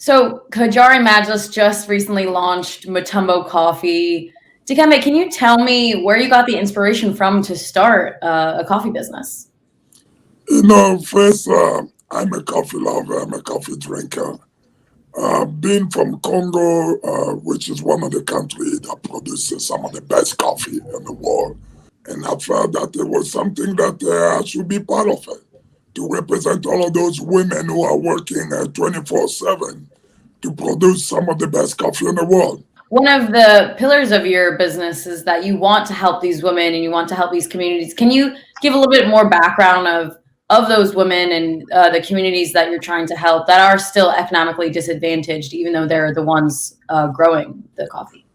So Kajari Majlis just recently launched Mutombo Coffee. Dikembe, can you tell me where you got the inspiration from to start a coffee business? First, I'm a coffee lover. I'm a coffee drinker. Being from Congo, which is one of the countries that produces some of the best coffee in the world, and I felt that it was something that I should be part of it, to represent all of those women who are working 24/7 to produce some of the best coffee in the world. One of the pillars of your business is that you want to help these women and you want to help these communities. Can you give a little bit more background of those women and the communities that you're trying to help that are still economically disadvantaged, even though they're the ones growing the coffee?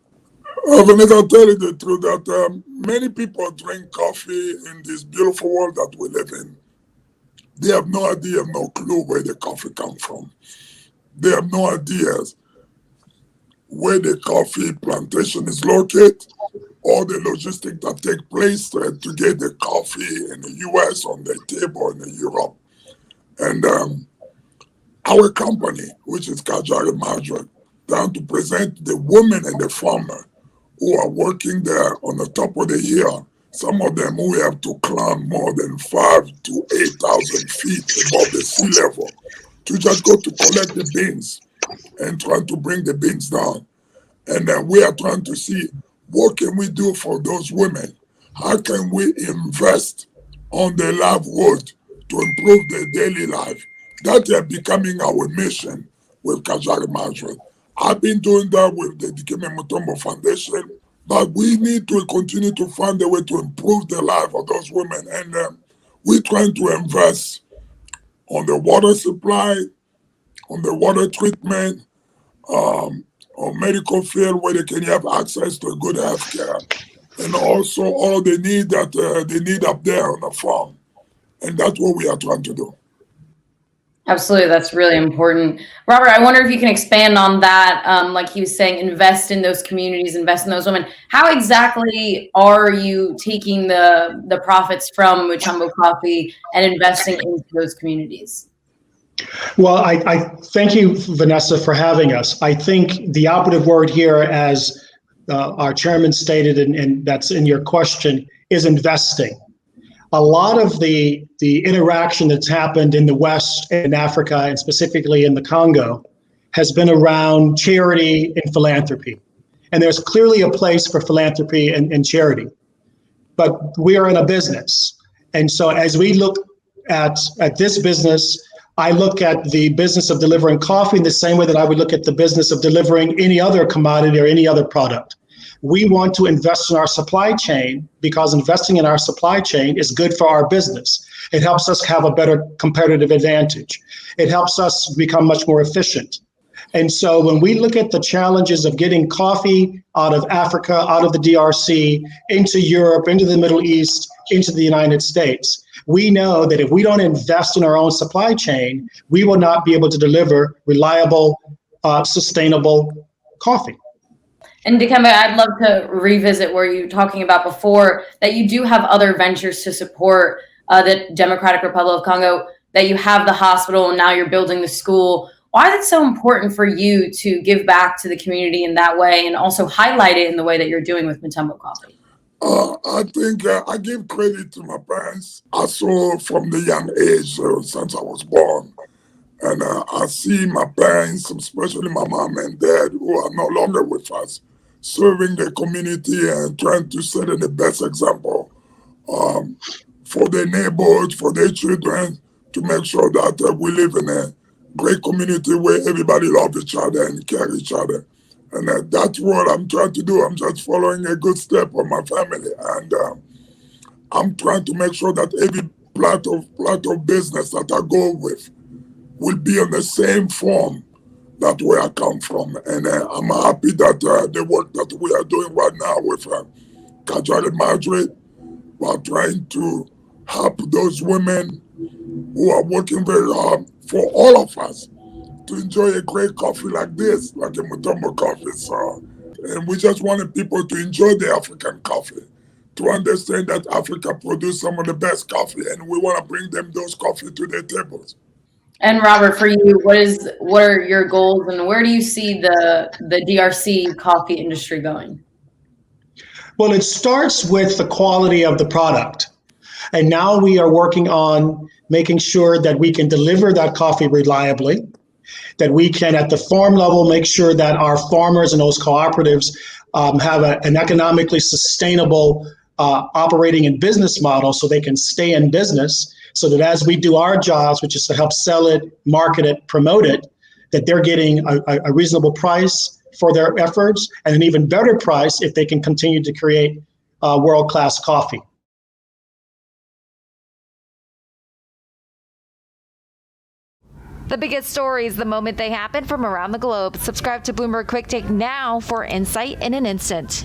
Vanessa, I'll tell you the truth that many people drink coffee in this beautiful world that we live in. They have no idea, no clue where the coffee comes from. They have no ideas where the coffee plantation is located, or the logistics that take place to get the coffee in the US on the table in Europe. And our company, which is Kajari Madrid, down to present the women and the farmer who are working there on the top of the hill. Some of them who have to climb more than 5 to 8,000 feet above the sea level to just go to collect the beans and trying to bring the beans down. And then we are trying to see what can we do for those women? How can we invest on their livelihood to improve their daily life? That is becoming our mission with Kajari Madrid. I've been doing that with the Dikembe Mutombo Foundation, but we need to continue to find a way to improve the life of those women. And we're trying to invest on the water supply, on the water treatment, on medical field where they can have access to good health care, and also all the need that they need up there on the farm. And that's what we are trying to do. Absolutely, that's really important. Robert, I wonder if you can expand on that. Like he was saying, invest in those communities, invest in those women. How exactly are you taking the profits from Mutombo Coffee and investing into those communities? Well, I thank you, Vanessa, for having us. I think the operative word here, as our chairman stated, and that's in your question, is investing. A lot of the interaction that's happened in the West and Africa, and specifically in the Congo, has been around charity and philanthropy. And there's clearly a place for philanthropy and charity. But we are in a business. And so as we look at this business, I look at the business of delivering coffee in the same way that I would look at the business of delivering any other commodity or any other product. We want to invest in our supply chain because investing in our supply chain is good for our business. It helps us have a better competitive advantage. It helps us become much more efficient. And so when we look at the challenges of getting coffee out of Africa, out of the DRC, into Europe, into the Middle East, into the United States, we know that if we don't invest in our own supply chain, we will not be able to deliver reliable, sustainable coffee. And Dikembe, I'd love to revisit where you were talking about before that you do have other ventures to support the Democratic Republic of Congo, that you have the hospital and now you're building the school. Why is it so important for you to give back to the community in that way and also highlight it in the way that you're doing with Mutombo Coffee? I think I give credit to my parents. I saw from the young age since I was born. And I see my parents, especially my mom and dad, who are no longer with us, serving the community and trying to set the best example for their neighbors, for their children, to make sure that we live in a great community where everybody loves each other and care each other. And that's what I'm trying to do. I'm just following a good step of my family. And I'm trying to make sure that every plot of business that I go with will be on the same form that where I come from. And I'm happy that the work that we are doing right now with Kajari Madrid, we're trying to help those women who are working very hard for all of us to enjoy a great coffee like this, like a Mutombo Coffee. So, and we just wanted people to enjoy the African coffee, to understand that Africa produces some of the best coffee, and we want to bring them those coffee to their tables. And Robert, for you, what are your goals and where do you see the DRC coffee industry going? Well, it starts with the quality of the product. And now we are working on making sure that we can deliver that coffee reliably, that we can, at the farm level, make sure that our farmers and those cooperatives have an economically sustainable operating and business model so they can stay in business, so that as we do our jobs, which is to help sell it, market it, promote it, that they're getting a reasonable price for their efforts and an even better price if they can continue to create world-class coffee. The biggest stories the moment they happen from around the globe. Subscribe to Bloomberg Quicktake now for insight in an instant.